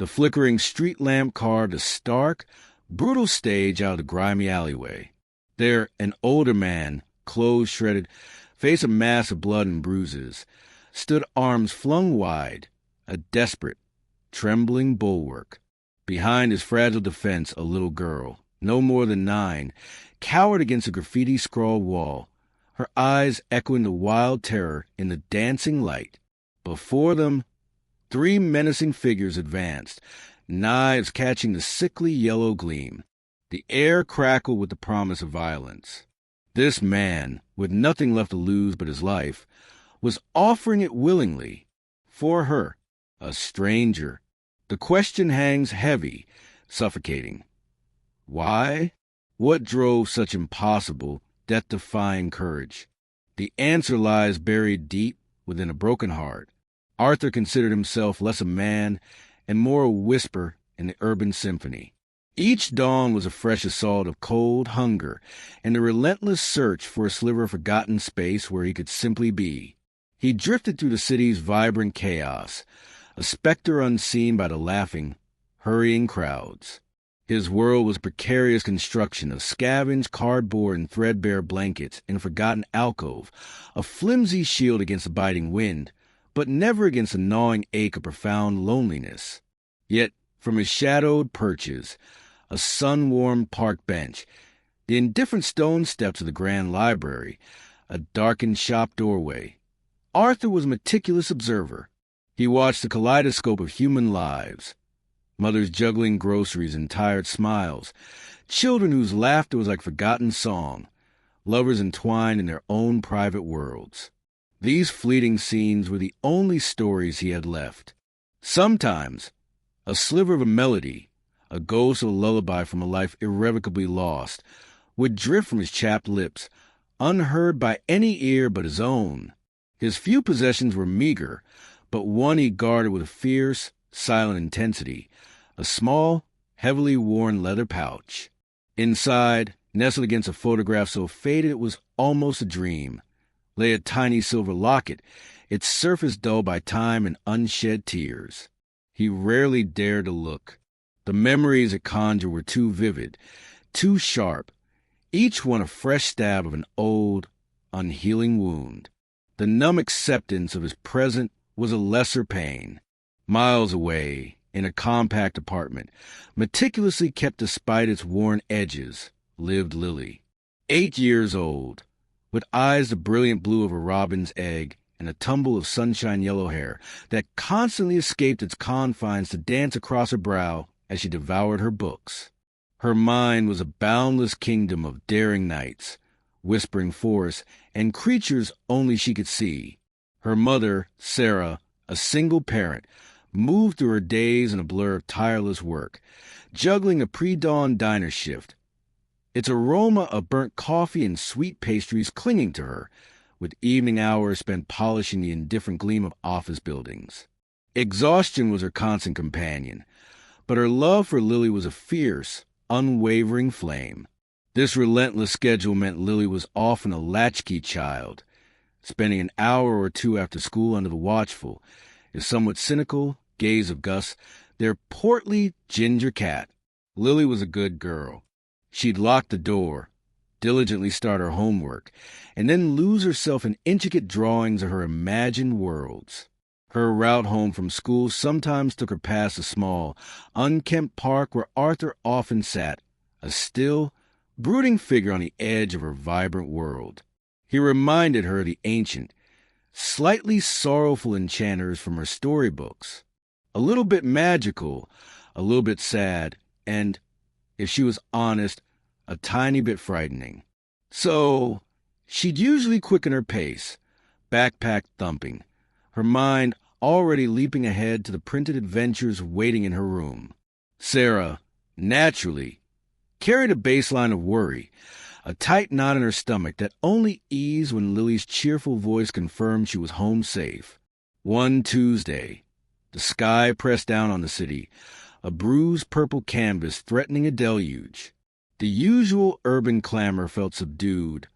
The flickering street lamp carved a stark, brutal stage out of the grimy alleyway. There, an older man, clothes shredded, face a mass of blood and bruises, stood arms flung wide, a desperate, trembling bulwark. Behind his fragile defense, a little girl, no more than 9, cowered against a graffiti-scrawled wall, her eyes echoing the wild terror in the dancing light. Before them, 3 menacing figures advanced, knives catching the sickly yellow gleam. The air crackled with the promise of violence. This man, with nothing left to lose but his life, was offering it willingly, for her, a stranger. The question hangs heavy, suffocating. Why? What drove such impossible, death-defying courage? The answer lies buried deep within a broken heart. Arthur considered himself less a man and more a whisper in the urban symphony. Each dawn was a fresh assault of cold hunger and the relentless search for a sliver of forgotten space where he could simply be. He drifted through the city's vibrant chaos, a specter unseen by the laughing, hurrying crowds. His world was a precarious construction of scavenged cardboard and threadbare blankets in a forgotten alcove, a flimsy shield against the biting wind, but never against the gnawing ache of profound loneliness. Yet, from his shadowed perches, a sun-warmed park bench, the indifferent stone steps of the grand library, a darkened shop doorway, Arthur was a meticulous observer. He watched the kaleidoscope of human lives, mothers juggling groceries and tired smiles, children whose laughter was like forgotten song, lovers entwined in their own private worlds. These fleeting scenes were the only stories he had left. Sometimes, a sliver of a melody, a ghost of a lullaby from a life irrevocably lost, would drift from his chapped lips, unheard by any ear but his own. His few possessions were meager, but one he guarded with a fierce, silent intensity, a small, heavily worn leather pouch. Inside, nestled against a photograph so faded it was almost a dream, lay a tiny silver locket, its surface dulled by time and unshed tears. He rarely dared to look. The memories it conjured were too vivid, too sharp, each one a fresh stab of an old, unhealing wound. The numb acceptance of his present was a lesser pain. Miles away, in a compact apartment, meticulously kept despite its worn edges, lived Lily. 8 years old, with eyes the brilliant blue of a robin's egg and a tumble of sunshine yellow hair that constantly escaped its confines to dance across her brow as she devoured her books. Her mind was a boundless kingdom of daring nights, whispering forests, and creatures only she could see. Her mother, Sarah, a single parent, moved through her days in a blur of tireless work, juggling a pre-dawn diner shift, its aroma of burnt coffee and sweet pastries clinging to her, with evening hours spent polishing the indifferent gleam of office buildings. Exhaustion was her constant companion, but her love for Lily was a fierce, unwavering flame. This relentless schedule meant Lily was often a latchkey child, spending an hour or two after school under the watchful, if somewhat cynical, gaze of Gus, their portly ginger cat. Lily was a good girl. She'd lock the door, diligently start her homework, and then lose herself in intricate drawings of her imagined worlds. Her route home from school sometimes took her past a small, unkempt park where Arthur often sat, a still, brooding figure on the edge of her vibrant world. He reminded her of the ancient, slightly sorrowful enchanters from her storybooks, a little bit magical, a little bit sad, and, if she was honest, a tiny bit frightening. So, she'd usually quicken her pace, backpack thumping, her mind already leaping ahead to the printed adventures waiting in her room. Sarah, naturally, carried a baseline of worry, a tight knot in her stomach that only eased when Lily's cheerful voice confirmed she was home safe. One Tuesday, the sky pressed down on the city, a bruised purple canvas threatening a deluge. The usual urban clamor felt subdued,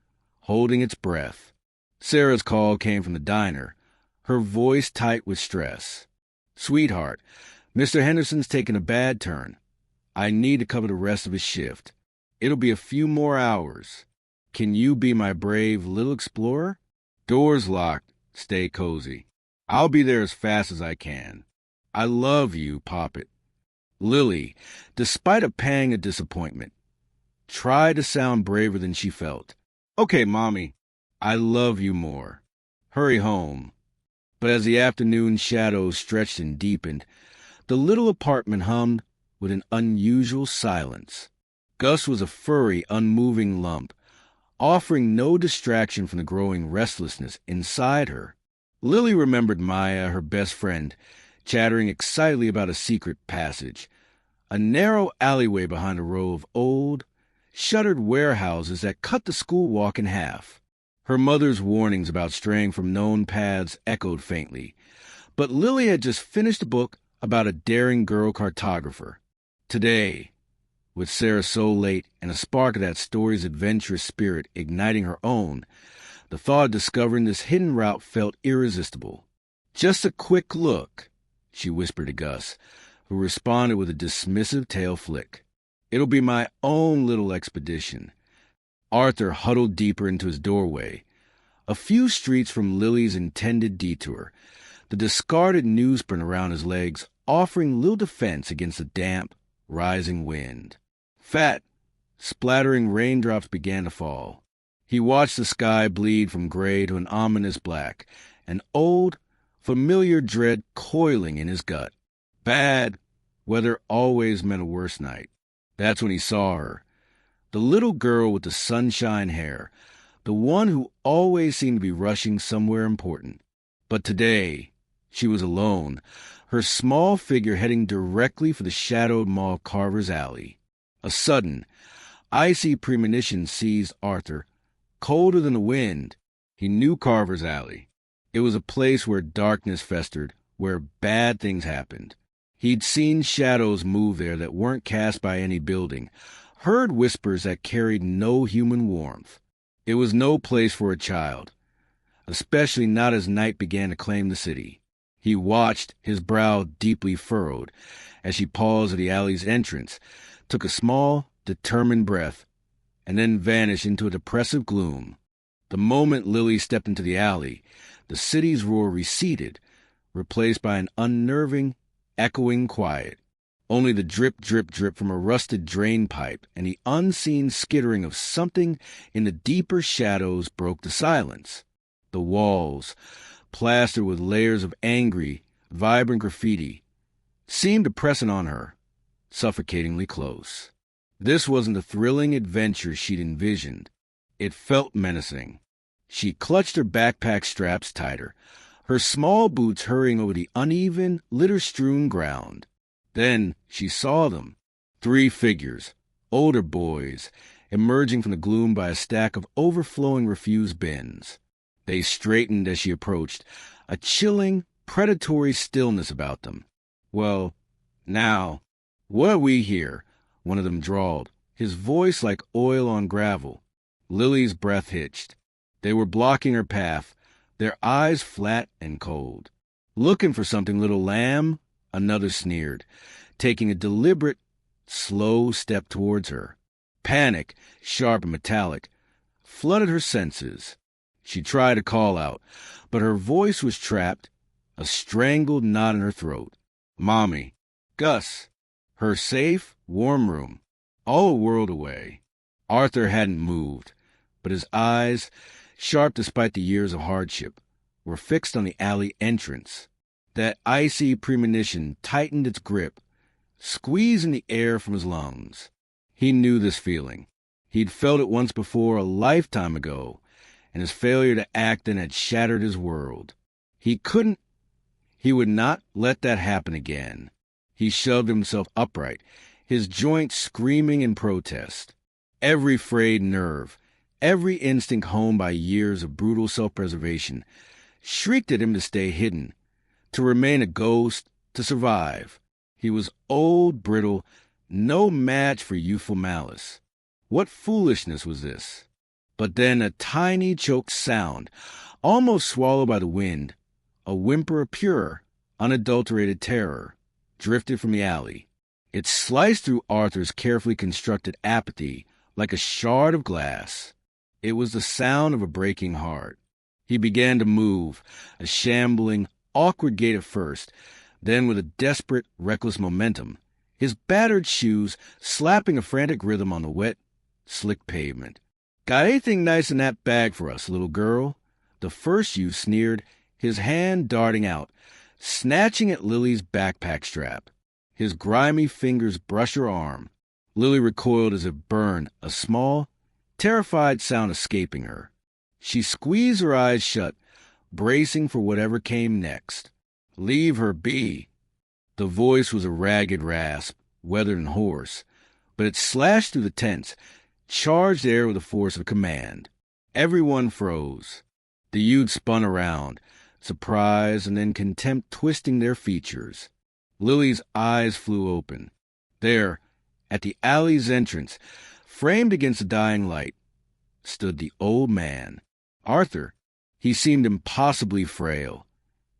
holding its breath. Sarah's call came from the diner, her voice tight with stress. "Sweetheart, Mr. Henderson's taking a bad turn. I need to cover the rest of his shift. It'll be a few more hours. Can you be my brave little explorer? Doors locked. Stay cozy. I'll be there as fast as I can. I love you, Poppet. Lily, despite a pang of disappointment, tried to sound braver than she felt. Okay, Mommy, I love you more. Hurry home. But as the afternoon shadows stretched and deepened, the little apartment hummed with an unusual silence. Gus was a furry, unmoving lump, offering no distraction from the growing restlessness inside her. Lily remembered Maya, her best friend, chattering excitedly about a secret passage, a narrow alleyway behind a row of old, shuttered warehouses that cut the school walk in half. Her mother's warnings about straying from known paths echoed faintly, but Lily had just finished a book about a daring girl cartographer. Today, with Sarah so late and a spark of that story's adventurous spirit igniting her own, the thought of discovering this hidden route felt irresistible. Just a quick look, she whispered to Gus, who responded with a dismissive tail flick. It'll be my own little expedition. Arthur huddled deeper into his doorway. A few streets from Lily's intended detour, the discarded newsprint around his legs offering little defense against the damp, rising wind. Fat, splattering raindrops began to fall. He watched the sky bleed from gray to an ominous black, an old, familiar dread coiling in his gut. Bad weather always meant a worse night. That's when he saw her. The little girl with the sunshine hair, the one who always seemed to be rushing somewhere important. But today, she was alone, her small figure heading directly for the shadowed maw of Carver's Alley. A sudden, icy premonition seized Arthur, colder than the wind. He knew Carver's Alley. It was a place where darkness festered, where bad things happened. He'd seen shadows move there that weren't cast by any building, heard whispers that carried no human warmth. It was no place for a child, especially not as night began to claim the city. He watched, his brow deeply furrowed, as she paused at the alley's entrance, took a small, determined breath, and then vanished into a depressive gloom. The moment Lily stepped into the alley, the city's roar receded, replaced by an unnerving, echoing quiet. Only the drip, drip, drip from a rusted drain pipe and the unseen skittering of something in the deeper shadows broke the silence. The walls, plastered with layers of angry, vibrant graffiti, seemed to press in on her, suffocatingly close. This wasn't the thrilling adventure she'd envisioned. It felt menacing. She clutched her backpack straps tighter, her small boots hurrying over the uneven, litter-strewn ground. Then she saw them. 3 figures, older boys, emerging from the gloom by a stack of overflowing refuse bins. They straightened as she approached, a chilling, predatory stillness about them. "Well, now, what are we here?" one of them drawled, his voice like oil on gravel. Lily's breath hitched. They were blocking her path, their eyes flat and cold. "Looking for something, little lamb?" Another sneered, taking a deliberate, slow step towards her. Panic, sharp and metallic, flooded her senses. She tried to call out, but her voice was trapped, a strangled knot in her throat. "Mommy, Gus," her safe, warm room, all a world away. Arthur hadn't moved, but his eyes, sharp despite the years of hardship, were fixed on the alley entrance. That icy premonition tightened its grip, squeezing the air from his lungs. He knew this feeling. He'd felt it once before, a lifetime ago, and his failure to act then had shattered his world. He would not let that happen again. He shoved himself upright, his joints screaming in protest. Every frayed nerve, every instinct honed by years of brutal self-preservation, shrieked at him to stay hidden, to remain a ghost, to survive. He was old, brittle, no match for youthful malice. What foolishness was this? But then a tiny choked sound, almost swallowed by the wind, a whimper of pure, unadulterated terror. drifted from the alley. It sliced through Arthur's carefully constructed apathy like a shard of glass. It was the sound of a breaking heart. He began to move, a shambling, awkward gait at first, then with a desperate, reckless momentum, his battered shoes slapping a frantic rhythm on the wet, slick pavement. "Got anything nice in that bag for us, little girl?" The first youth sneered, his hand darting out, snatching at Lily's backpack strap. His grimy fingers brushed her arm. Lily recoiled as if burned, a small, terrified sound escaping her. She squeezed her eyes shut, bracing for whatever came next. "Leave her be." The voice was a ragged rasp, weathered and hoarse, but it slashed through the tents, charged air with the force of command. Everyone froze. The youth spun around, surprise and then contempt twisting their features. Lily's eyes flew open. There, at the alley's entrance, framed against the dying light, stood the old man. Arthur. He seemed impossibly frail.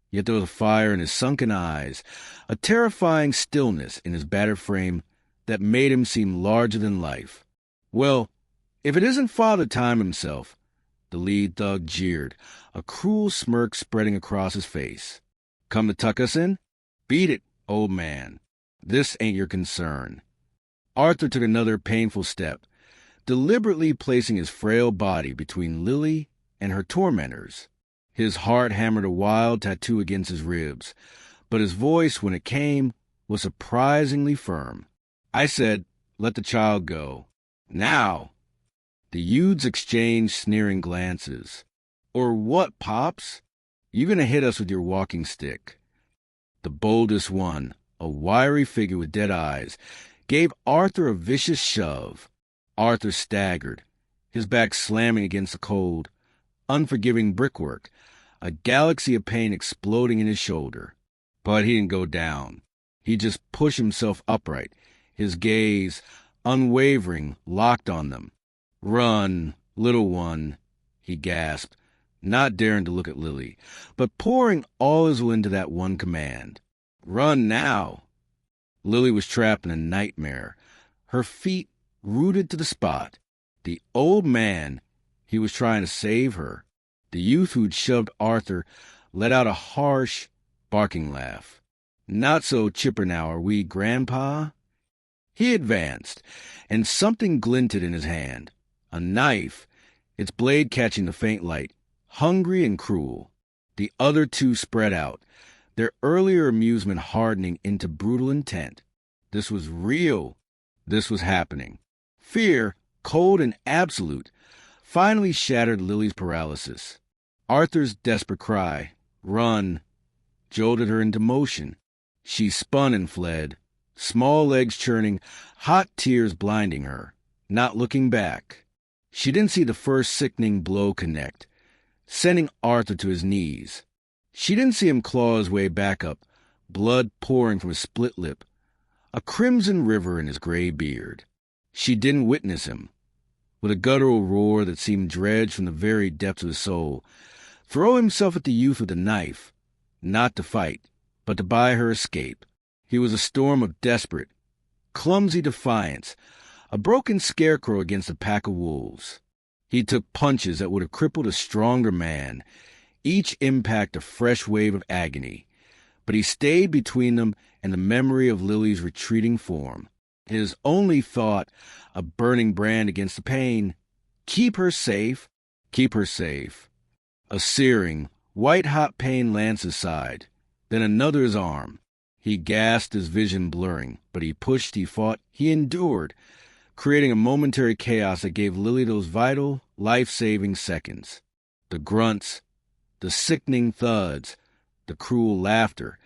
Yet there was a fire in his sunken eyes, a terrifying stillness in his battered frame that made him seem larger than life. "Well, if it isn't Father Time himself," the lead thug jeered, a cruel smirk spreading across his face. "Come to tuck us in? Beat it, old man. This ain't your concern." Arthur took another painful step, deliberately placing his frail body between Lily and her tormentors. His heart hammered a wild tattoo against his ribs, but his voice, when it came, was surprisingly firm. "I said, let the child go. Now!" The youths exchanged sneering glances. "Or what, Pops? You gonna hit us with your walking stick?" The boldest one, a wiry figure with dead eyes, gave Arthur a vicious shove. Arthur staggered, his back slamming against the cold, unforgiving brickwork, a galaxy of pain exploding in his shoulder. But he didn't go down. He just pushed himself upright, his gaze, unwavering, locked on them. "Run, little one," he gasped, not daring to look at Lily, but pouring all his will into that one command. "Run now." Lily was trapped in a nightmare, her feet rooted to the spot. The old man, he was trying to save her. The youth who'd shoved Arthur let out a harsh, barking laugh. "Not so chipper now, are we, Grandpa?" He advanced, and something glinted in his hand. A knife, its blade catching the faint light, hungry and cruel. The other two spread out, their earlier amusement hardening into brutal intent. This was real. This was happening. Fear, cold and absolute, finally shattered Lily's paralysis. Arthur's desperate cry, "Run," jolted her into motion. She spun and fled, small legs churning, hot tears blinding her, not looking back. She didn't see the first sickening blow connect, sending Arthur to his knees. She didn't see him claw his way back up, blood pouring from his split lip, a crimson river in his gray beard. She didn't witness him, with a guttural roar that seemed dredged from the very depths of his soul, throw himself at the youth with a knife, not to fight, but to buy her escape. He was a storm of desperate, clumsy defiance, a broken scarecrow against a pack of wolves. He took punches that would have crippled a stronger man, each impact a fresh wave of agony, but he stayed between them and the memory of Lily's retreating form. His only thought, a burning brand against the pain. Keep her safe, keep her safe. A searing, white-hot pain lanced his side, then another his arm. He gasped, his vision blurring, but he pushed, he fought, he endured, creating a momentary chaos that gave Lily those vital, life-saving seconds. The grunts, the sickening thuds, the cruel laughter.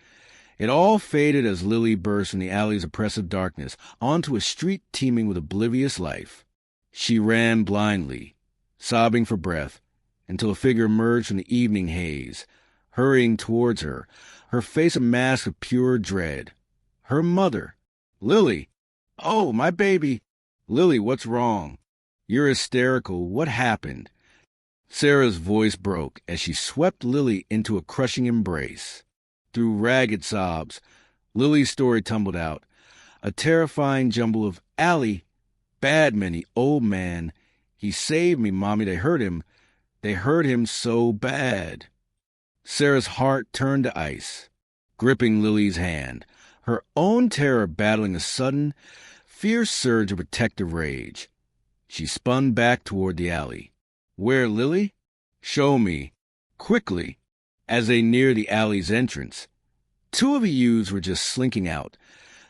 It all faded as Lily burst from the alley's oppressive darkness onto a street teeming with oblivious life. She ran blindly, sobbing for breath, until a figure emerged from the evening haze, hurrying towards her, her face a mask of pure dread. Her mother. "Lily! Oh, my baby! Lily, what's wrong? You're hysterical. What happened?" Sarah's voice broke as she swept Lily into a crushing embrace. Through ragged sobs, Lily's story tumbled out, a terrifying jumble of Allie, bad Minnie, old man. He saved me, Mommy. They hurt him. They hurt him so bad. Sarah's heart turned to ice, gripping Lily's hand, her own terror battling a sudden, fierce surge of protective rage. She spun back toward the alley. Where, Lily? Show me. Quickly. As they neared the alley's entrance, two of the youths were just slinking out,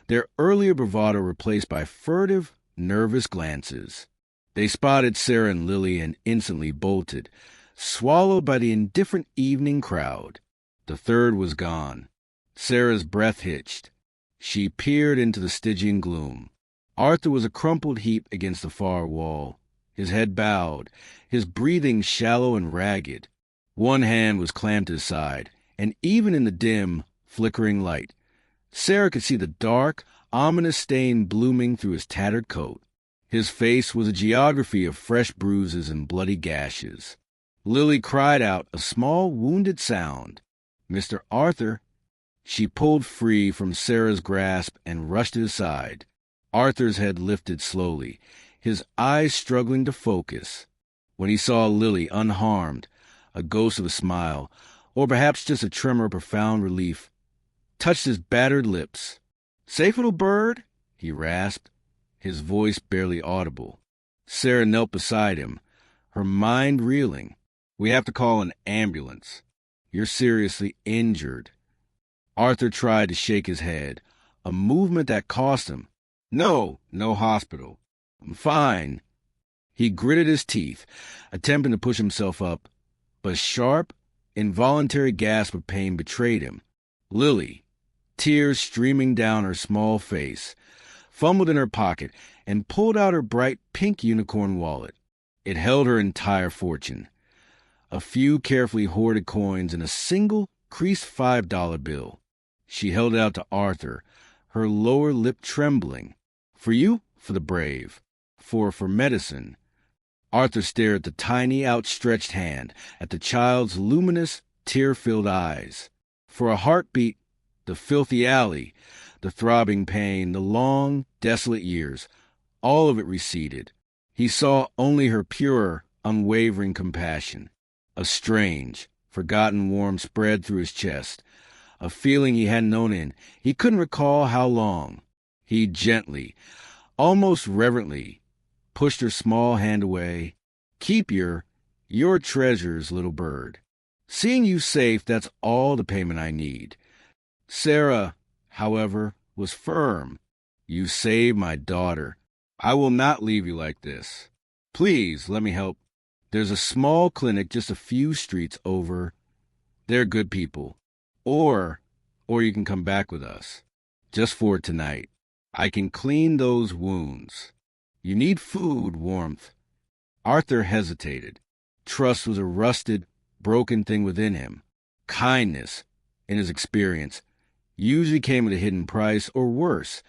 their earlier bravado replaced by furtive, nervous glances. They spotted Sarah and Lily and instantly bolted, swallowed by the indifferent evening crowd. The third was gone. Sarah's breath hitched. She peered into the Stygian gloom. Arthur was a crumpled heap against the far wall, his head bowed, his breathing shallow and ragged. One hand was clamped to his side, and even in the dim, flickering light, Sarah could see the dark, ominous stain blooming through his tattered coat. His face was a geography of fresh bruises and bloody gashes. Lily cried out a small, wounded sound. Mr. Arthur. She pulled free from Sarah's grasp and rushed to his side. Arthur's head lifted slowly, his eyes struggling to focus. When he saw Lily unharmed, a ghost of a smile, or perhaps just a tremor of profound relief, touched his battered lips. "Safe, little bird?" he rasped, his voice barely audible. Sarah knelt beside him, her mind reeling. "We have to call an ambulance. You're seriously injured." Arthur tried to shake his head, a movement that cost him. "No hospital. I'm fine." He gritted his teeth, attempting to push himself up, but a sharp, involuntary gasp of pain betrayed him. Lily, tears streaming down her small face, fumbled in her pocket and pulled out her bright pink unicorn wallet. It held her entire fortune, a few carefully hoarded coins and a single creased $5 bill. She held it out to Arthur, her lower lip trembling. "For you, for the brave, for medicine." Arthur stared at the tiny, outstretched hand, at the child's luminous, tear-filled eyes. For a heartbeat, the filthy alley, the throbbing pain, the long, desolate years, all of it receded. He saw only her pure, unwavering compassion. A strange, forgotten warmth spread through his chest, a feeling he hadn't known in he couldn't recall how long. He gently, almost reverently, pushed her small hand away. "Keep your treasures, little bird. Seeing you safe, that's all the payment I need." Sarah, however, was firm. "You saved my daughter. I will not leave you like this. Please, let me help. There's a small clinic just a few streets over. They're good people. Or you can come back with us. Just for tonight. I can clean those wounds. You need food, warmth." Arthur hesitated. Trust was a rusted, broken thing within him. Kindness, in his experience, usually came at a hidden price, or worse,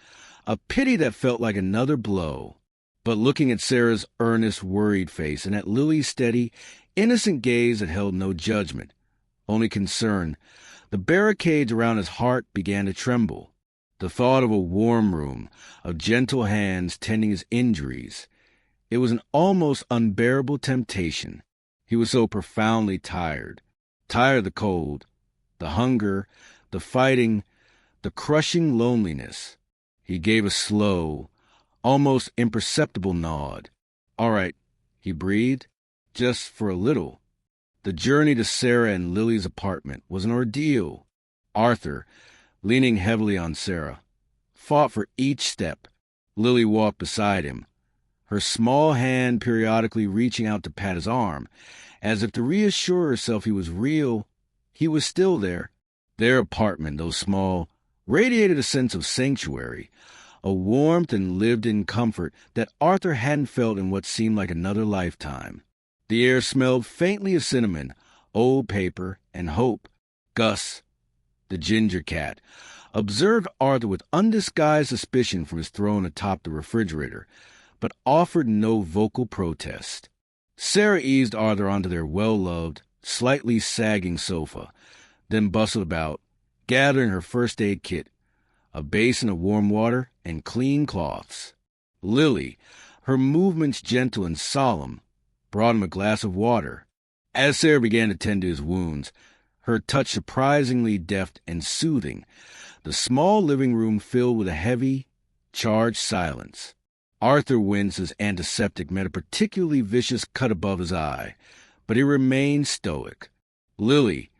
a pity that felt like another blow. But looking at Sarah's earnest, worried face and at Lily's steady, innocent gaze that held no judgment, only concern, the barricades around his heart began to tremble. The thought of a warm room, of gentle hands tending his injuries, it was an almost unbearable temptation. He was so profoundly tired of the cold, the hunger, the fighting, the crushing loneliness. He gave a slow, almost imperceptible nod. "All right," he breathed, "just for a little." The journey to Sarah and Lily's apartment was an ordeal. Arthur, leaning heavily on Sarah, fought for each step. Lily walked beside him, her small hand periodically reaching out to pat his arm, as if to reassure herself he was real. He was still there. Their apartment, though small, radiated a sense of sanctuary, a warmth and lived-in comfort that Arthur hadn't felt in what seemed like another lifetime. The air smelled faintly of cinnamon, old paper, and hope. Gus, the ginger cat, observed Arthur with undisguised suspicion from his throne atop the refrigerator, but offered no vocal protest. Sarah eased Arthur onto their well-loved, slightly sagging sofa, then bustled about, gathering her first aid kit, a basin of warm water, and clean cloths. Lily, her movements gentle and solemn, brought him a glass of water. As Sarah began to tend to his wounds, her touch surprisingly deft and soothing, the small living room filled with a heavy, charged silence. Arthur winced as antiseptic met a particularly vicious cut above his eye, but he remained stoic. Lily,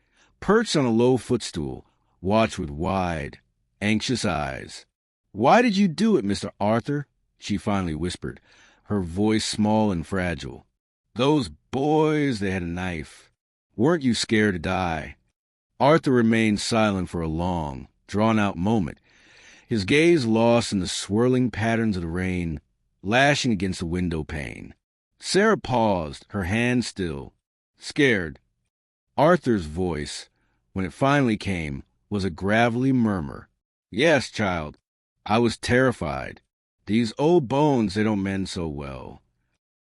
perched on a low footstool, watched with wide, anxious eyes. "Why did you do it, Mr. Arthur?" she finally whispered, her voice small and fragile. "Those boys, they had a knife. Weren't you scared to die?" Arthur remained silent for a long, drawn-out moment, his gaze lost in the swirling patterns of the rain lashing against the window pane. Sarah paused, her hand still. Scared. Arthur's voice, when it finally came, was a gravelly murmur. "Yes, child, I was terrified. These old bones, they don't mend so well."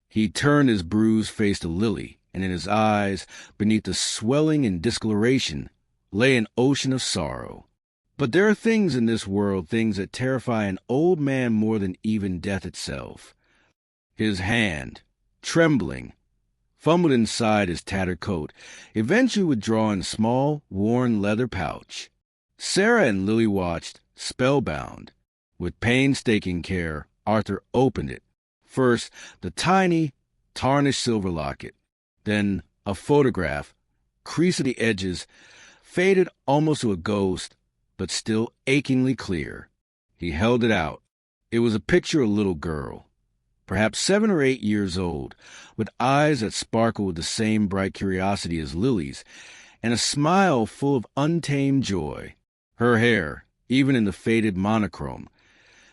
He turned his bruised face to Lily, and in his eyes, beneath the swelling and discoloration, lay an ocean of sorrow. But there are things in this world, things that terrify an old man more than even death itself. His hand, trembling, fumbled inside his tattered coat, eventually withdrawing a small, worn leather pouch. Sarah and Lily watched, spellbound. With painstaking care, Arthur opened it. First, the tiny, tarnished silver locket. Then a photograph, creased at the edges, faded almost to a ghost, but still achingly clear. He held it out. It was a picture of a little girl, perhaps 7 or 8 years old, with eyes that sparkled with the same bright curiosity as Lily's, and a smile full of untamed joy. Her hair, even in the faded monochrome,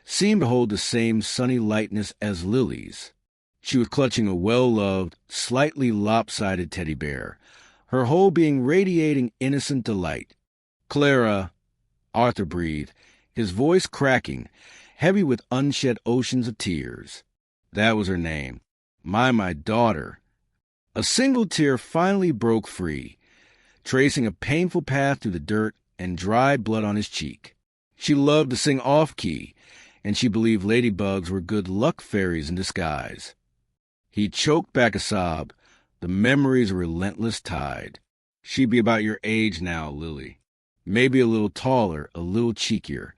seemed to hold the same sunny lightness as Lily's. She was clutching a well-loved, slightly lopsided teddy bear, her whole being radiating innocent delight. "Clara," Arthur breathed, his voice cracking, heavy with unshed oceans of tears. That was her name. My daughter. A single tear finally broke free, tracing a painful path through the dirt and dry blood on his cheek. She loved to sing off-key, and she believed ladybugs were good luck fairies in disguise. He choked back a sob, the memory's relentless tide. "She'd be about your age now, Lily. Maybe a little taller, a little cheekier."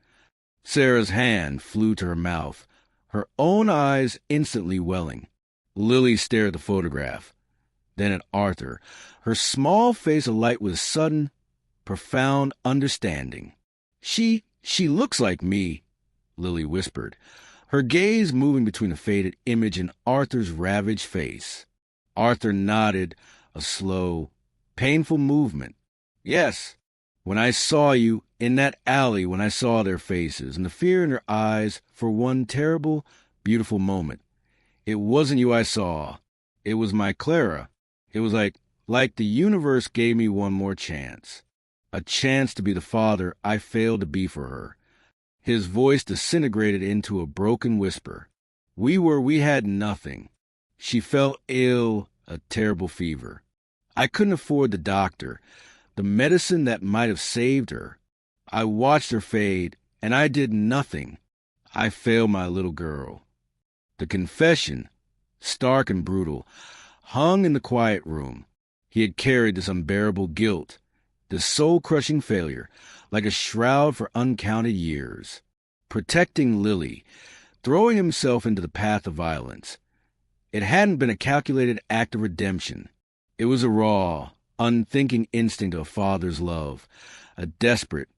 Sarah's hand flew to her mouth, her own eyes instantly welling. Lily stared at the photograph, then at Arthur, her small face alight with sudden, profound understanding. She looks like me," Lily whispered, her gaze moving between the faded image and Arthur's ravaged face. Arthur nodded, a slow, painful movement. "Yes. When I saw you in that alley, when I saw their faces and the fear in their eyes for one terrible, beautiful moment, it wasn't you I saw. It was my Clara. It was like the universe gave me one more chance. A chance to be the father I failed to be for her." His voice disintegrated into a broken whisper. We had nothing. She fell ill, a terrible fever. I couldn't afford the doctor, the medicine that might have saved her. I watched her fade, and I did nothing. I failed my little girl. The confession, stark and brutal, hung in the quiet room. He had carried this unbearable guilt, this soul-crushing failure, like a shroud for uncounted years. Protecting Lily, throwing himself into the path of violence. It hadn't been a calculated act of redemption. It was a raw, unthinking instinct of a father's love, a desperate,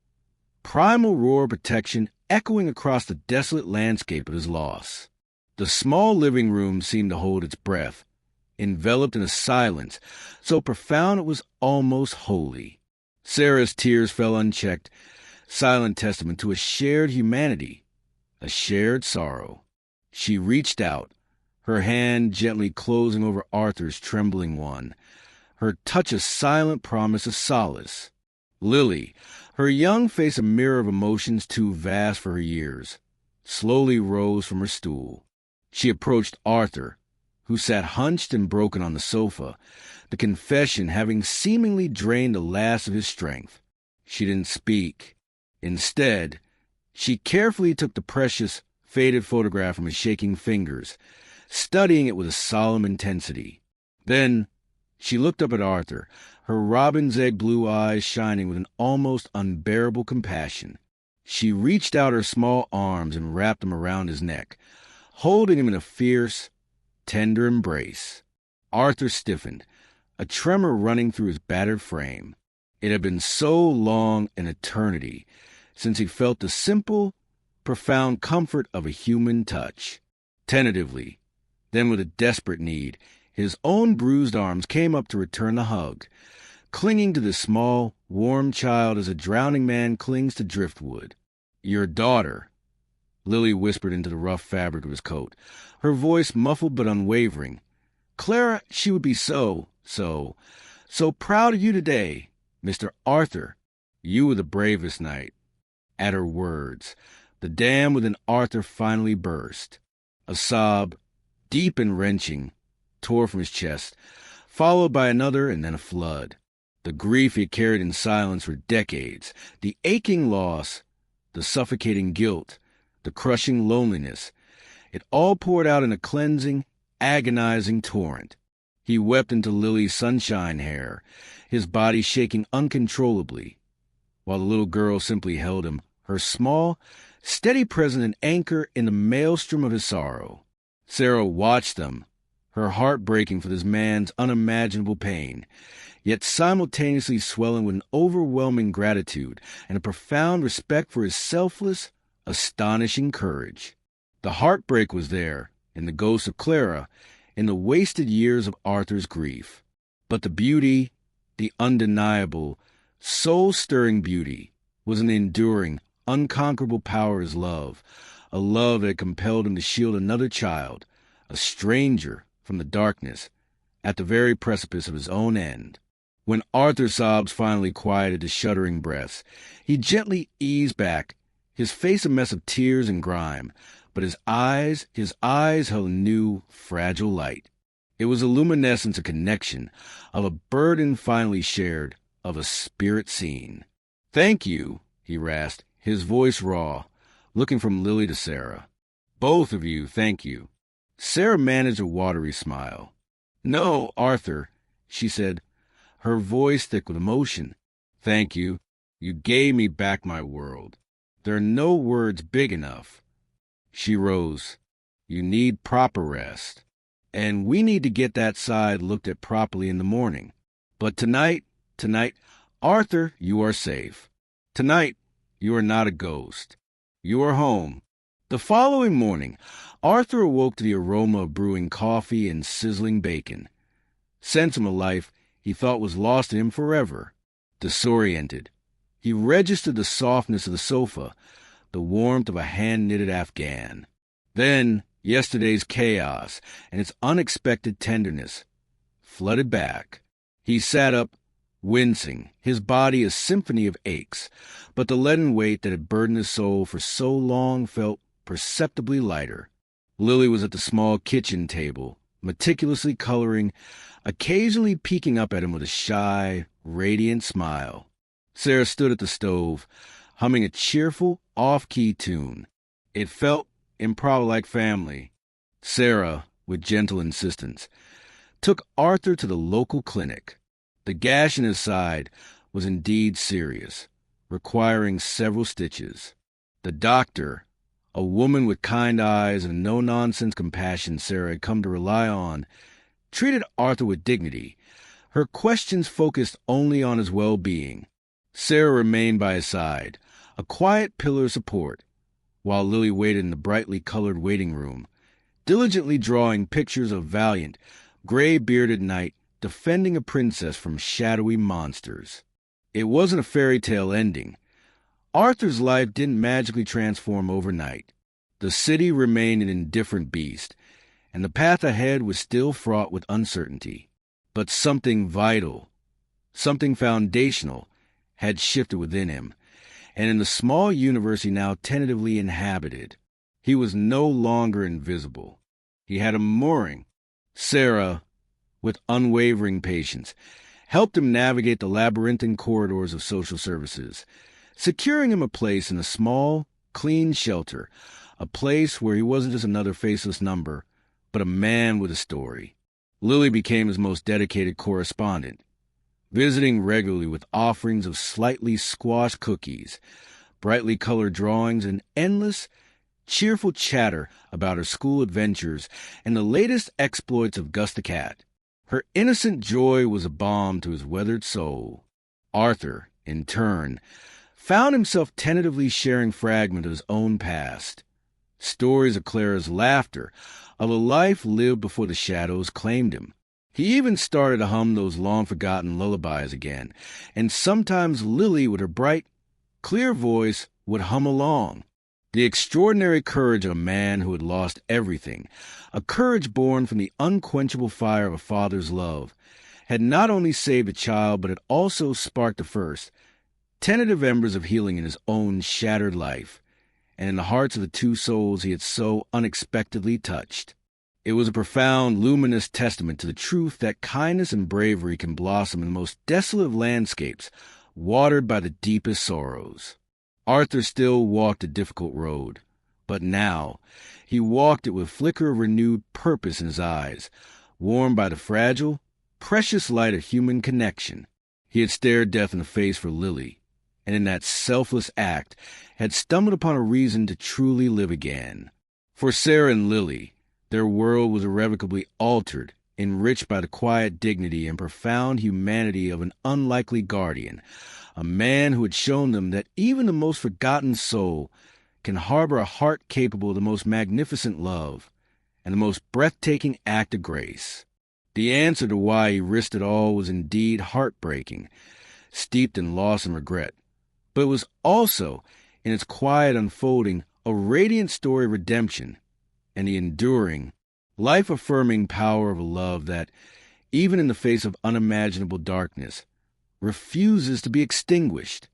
primal roar of protection echoing across the desolate landscape of his loss. The small living room seemed to hold its breath, enveloped in a silence so profound it was almost holy. Sarah's tears fell unchecked, silent testament to a shared humanity, a shared sorrow. She reached out, her hand gently closing over Arthur's trembling one, her touch a silent promise of solace. Lily, her young face a mirror of emotions too vast for her years, slowly rose from her stool. She approached Arthur, who sat hunched and broken on the sofa, the confession having seemingly drained the last of his strength. She didn't speak. Instead, She carefully took the precious, faded photograph from his shaking fingers, studying it with a solemn intensity. Then she looked up at Arthur, her robin's egg blue eyes shining with an almost unbearable compassion. She reached out her small arms and wrapped them around his neck, holding him in a fierce, tender embrace. Arthur stiffened, a tremor running through his battered frame. It had been so long an eternity since he felt the simple, profound comfort of a human touch. Tentatively, then with a desperate need, his own bruised arms came up to return the hug, clinging to the small, warm child as a drowning man clings to driftwood. "Your daughter," Lily whispered into the rough fabric of his coat, her voice muffled but unwavering. "Clara, she would be so proud of you today. Mr. Arthur, you were the bravest knight." At her words, the dam within Arthur finally burst. A sob, deep and wrenching, tore from his chest, followed by another and then a flood. The grief he carried in silence for decades, the aching loss, the suffocating guilt, the crushing loneliness, it all poured out in a cleansing, agonizing torrent. He wept into Lily's sunshine hair, his body shaking uncontrollably, while the little girl simply held him, her small, steady presence an anchor in the maelstrom of his sorrow. Sarah watched them, her heart breaking for this man's unimaginable pain, yet simultaneously swelling with an overwhelming gratitude and a profound respect for his selfless, astonishing courage. The heartbreak was there, in the ghost of Clara, in the wasted years of Arthur's grief. But the beauty, the undeniable, soul-stirring beauty, was in the enduring, unconquerable power of his love, a love that had compelled him to shield another child, a stranger, from the darkness, at the very precipice of his own end. When Arthur's sobs finally quieted his shuddering breaths, he gently eased back, his face a mess of tears and grime, but his eyes held a new, fragile light. It was a luminescence, a connection, of a burden finally shared, of a spirit seen. "Thank you," he rasped, his voice raw, looking from Lily to Sarah. "Both of you, thank you." Sarah managed a watery smile. "No, Arthur," she said, her voice thick with emotion. "Thank you. You gave me back my world. There are no words big enough." She rose. "You need proper rest. And we need to get that side looked at properly in the morning. But tonight, Arthur, you are safe. Tonight, you are not a ghost. You are home." The following morning, Arthur awoke to the aroma of brewing coffee and sizzling bacon. Sense of a life he thought was lost in him forever. Disoriented, he registered the softness of the sofa, the warmth of a hand-knitted Afghan. Then yesterday's chaos and its unexpected tenderness flooded back. He sat up, wincing, his body a symphony of aches, but the leaden weight that had burdened his soul for so long felt perceptibly lighter. Lily was at the small kitchen table, meticulously coloring, occasionally peeking up at him with a shy, radiant smile. Sarah stood at the stove, humming a cheerful, off-key tune. It felt improv like family. Sarah, with gentle insistence, took Arthur to the local clinic. The gash in his side was indeed serious, requiring several stitches. The doctor, a woman with kind eyes and no-nonsense compassion Sarah had come to rely on, treated Arthur with dignity. Her questions focused only on his well-being. Sarah remained by his side, a quiet pillar of support, while Lily waited in the brightly colored waiting room, diligently drawing pictures of valiant, gray-bearded knight defending a princess from shadowy monsters. It wasn't a fairy tale ending. Arthur's life didn't magically transform overnight. The city remained an indifferent beast, and the path ahead was still fraught with uncertainty. But something vital, something foundational, had shifted within him, and in the small universe he now tentatively inhabited, he was no longer invisible. He had a mooring. Sarah, with unwavering patience, helped him navigate the labyrinthine corridors of social services, securing him a place in a small, clean shelter, a place where he wasn't just another faceless number, but a man with a story. Lily became his most dedicated correspondent, visiting regularly with offerings of slightly squashed cookies, brightly colored drawings, and endless, cheerful chatter about her school adventures and the latest exploits of Gus the cat. Her innocent joy was a balm to his weathered soul. Arthur, in turn, found himself tentatively sharing fragments of his own past, stories of Clara's laughter, of a life lived before the shadows claimed him. He even started to hum those long-forgotten lullabies again, and sometimes Lily, with her bright, clear voice, would hum along. The extraordinary courage of a man who had lost everything, a courage born from the unquenchable fire of a father's love, had not only saved a child, but had also sparked the first, tentative embers of healing in his own shattered life, and in the hearts of the two souls he had so unexpectedly touched. It was a profound, luminous testament to the truth that kindness and bravery can blossom in the most desolate of landscapes, watered by the deepest sorrows. Arthur still walked a difficult road, but now he walked it with a flicker of renewed purpose in his eyes, warmed by the fragile, precious light of human connection. He had stared death in the face for Lily, and in that selfless act had stumbled upon a reason to truly live again. For Sarah and Lily, their world was irrevocably altered, enriched by the quiet dignity and profound humanity of an unlikely guardian, a man who had shown them that even the most forgotten soul can harbor a heart capable of the most magnificent love and the most breathtaking act of grace. The answer to why he risked it all was indeed heartbreaking, steeped in loss and regret, but it was also, in its quiet unfolding, a radiant story of redemption and the enduring, life-affirming power of a love that, even in the face of unimaginable darkness, refuses to be extinguished.